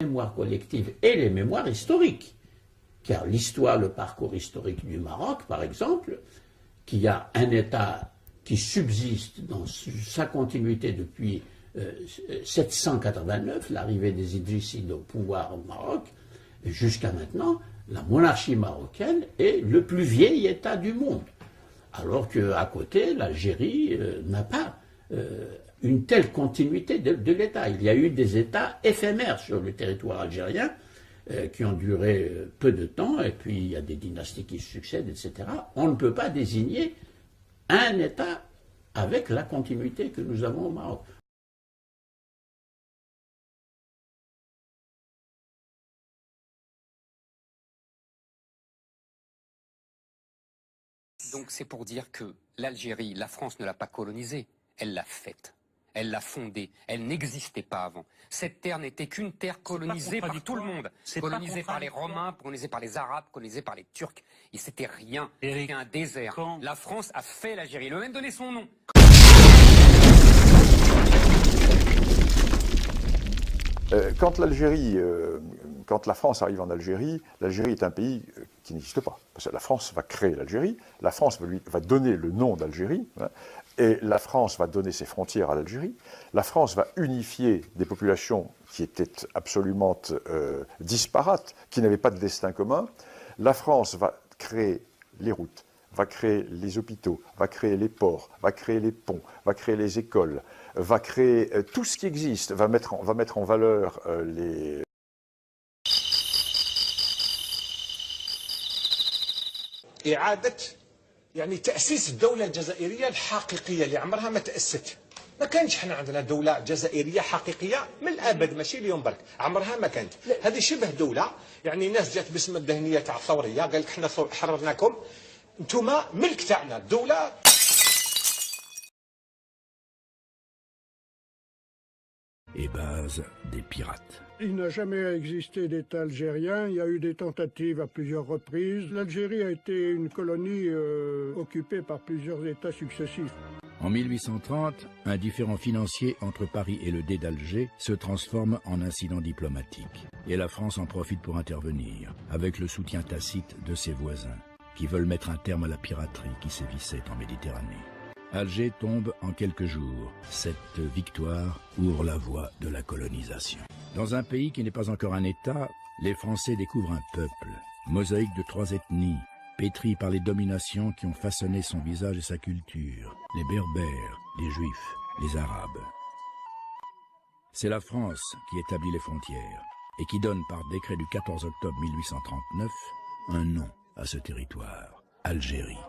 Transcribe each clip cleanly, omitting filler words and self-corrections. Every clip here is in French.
mémoire collective et les mémoires historiques. Car l'histoire, le parcours historique du Maroc, par exemple, qui a un État qui subsiste dans sa continuité depuis 789, l'arrivée des Idrissides au pouvoir au Maroc, jusqu'à maintenant, la monarchie marocaine est le plus vieil État du monde. Alors qu'à côté, l'Algérie n'a pas une telle continuité de l'État. Il y a eu des États éphémères sur le territoire algérien qui ont duré peu de temps, et puis il y a des dynasties qui succèdent, etc. On ne peut pas désigner un État avec la continuité que nous avons au Maroc. Donc c'est pour dire que l'Algérie, la France ne l'a pas colonisée, elle l'a faite. Elle l'a fondée, elle n'existait pas avant. Cette terre n'était qu'une terre colonisée par tout le monde. Colonisée par les Romains, colonisée par les Arabes, colonisée par les Turcs. Et c'était rien, c'était un désert. La France a fait l'Algérie, elle a même donné son nom. Quand la France arrive en Algérie, l'Algérie est un pays qui n'existe pas. Parce que la France va créer l'Algérie, la France va donner le nom d'Algérie, hein, et la France va donner ses frontières à l'Algérie. La France va unifier des populations qui étaient absolument disparates, qui n'avaient pas de destin commun. La France va créer les routes, va créer les hôpitaux, va créer les ports, va créer les ponts, va créer les écoles, va créer tout ce qui existe, va mettre en valeur les... إعادة يعني تأسيس الدولة الجزائرية الحقيقية اللي عمرها ما تأسست. ما كانش حنا عندنا دولة جزائرية حقيقية من الأبد، ماشي اليوم برك، عمرها ما كانت. هذه شبه دولة، يعني ناس جات باسم الدهنية تاع الثورية، قال لك حنا حررناكم، انتوما ملك تاعنا، الدولة. Et base des pirates. Il n'a jamais existé d'État algérien, il y a eu des tentatives à plusieurs reprises. L'Algérie a été une colonie occupée par plusieurs États successifs. En 1830, un différend financier entre Paris et le Dey d'Alger se transforme en incident diplomatique. Et la France en profite pour intervenir, avec le soutien tacite de ses voisins, qui veulent mettre un terme à la piraterie qui sévissait en Méditerranée. Alger tombe en quelques jours. Cette victoire ouvre la voie de la colonisation. Dans un pays qui n'est pas encore un État, les Français découvrent un peuple, mosaïque de 3 ethnies, pétri par les dominations qui ont façonné son visage et sa culture, les Berbères, les Juifs, les Arabes. C'est la France qui établit les frontières et qui donne par décret du 14 octobre 1839 un nom à ce territoire, Algérie.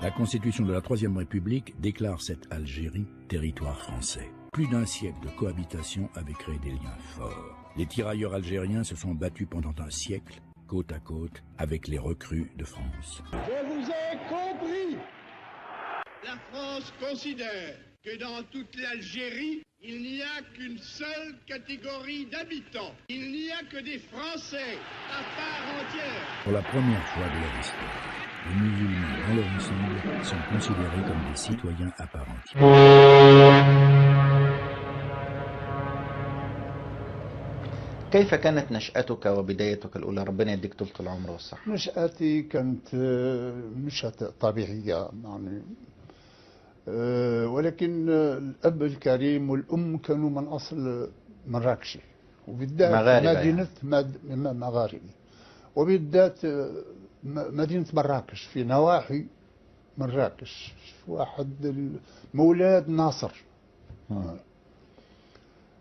La Constitution de la Troisième République déclare cette Algérie territoire français. Plus d'un siècle de cohabitation avait créé des liens forts. Les tirailleurs algériens se sont battus pendant un siècle, côte à côte, avec les recrues de France. Je vous ai compris. La France considère que dans toute l'Algérie, il n'y a qu'une seule catégorie d'habitants. Il n'y a que des Français à part entière. Pour la première fois de leur histoire, les musulmans dans leur ensemble sont considérés comme des citoyens à part entière. كيف كانت نشأتك وبدايتك الأولى؟ ربنا يديك طول العمر والصحة. نشأتي كانت نشأة طبيعية يعني، ولكن الأب الكريم والأم كانوا من أصل مراكشي، وبالذات مدينة مغاربي، وبالذات مدينة مراكش في نواحي مراكش، واحد مولاد ناصر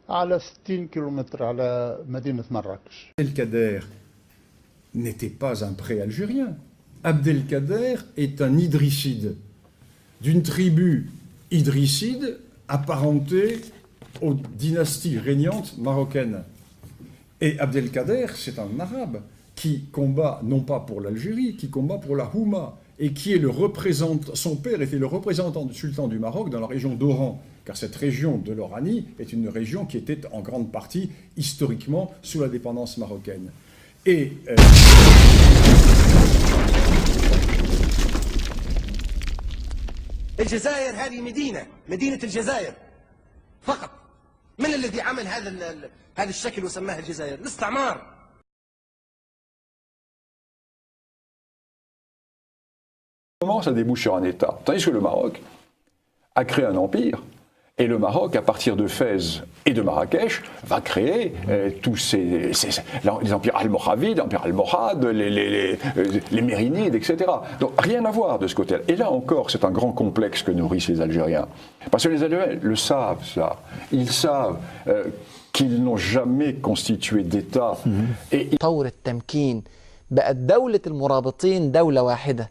على 60 كيلومتر على مدينة مراكش. Abdelkader n'était pas un pré-algérien. Abdelkader est un idrisside, d'une tribu idrisside apparentée aux dynasties régnantes marocaines. Et Abdelkader, c'est un arabe qui combat non pas pour l'Algérie, qui combat pour la Houma, et qui est le représentant, son père était le représentant du sultan du Maroc dans la région d'Oran, car cette région de l'Oranie est une région qui était en grande partie historiquement sous la dépendance marocaine. Et الجزائر هذه مدينة الجزائر فقط. من الذي عمل هذا الشكل وسماه الجزائر؟ الاستعمار. Ça débouche sur un État. Tandis que le Maroc a créé un empire. Et le Maroc, à partir de Fès et de Marrakech, va créer tous les empires almoravides, l'empire almohade, les mérinides, etc. Donc rien à voir de ce côté-là. Et là encore, c'est un grand complexe que nourrissent les Algériens. Parce que les Algériens le savent, ça. Ils savent qu'ils n'ont jamais constitué d'État. طور التمكين بقت دولة المرابطين دولة واحدة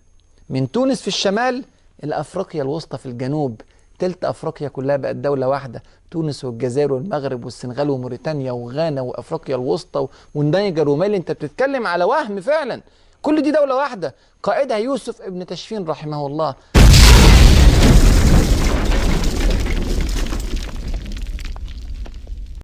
من تونس في الشمال إلى أفريقيا الوسطى في الجنوب. تلت أفريقيا كلها بقت دولة واحدة، تونس والجزائر والمغرب والسنغال وموريتانيا وغانا وأفريقيا الوسطى والنيجر ومالي. أنت بتتكلم على وهم فعلا. كل دي دولة واحدة قائدها يوسف ابن تشفين رحمه الله.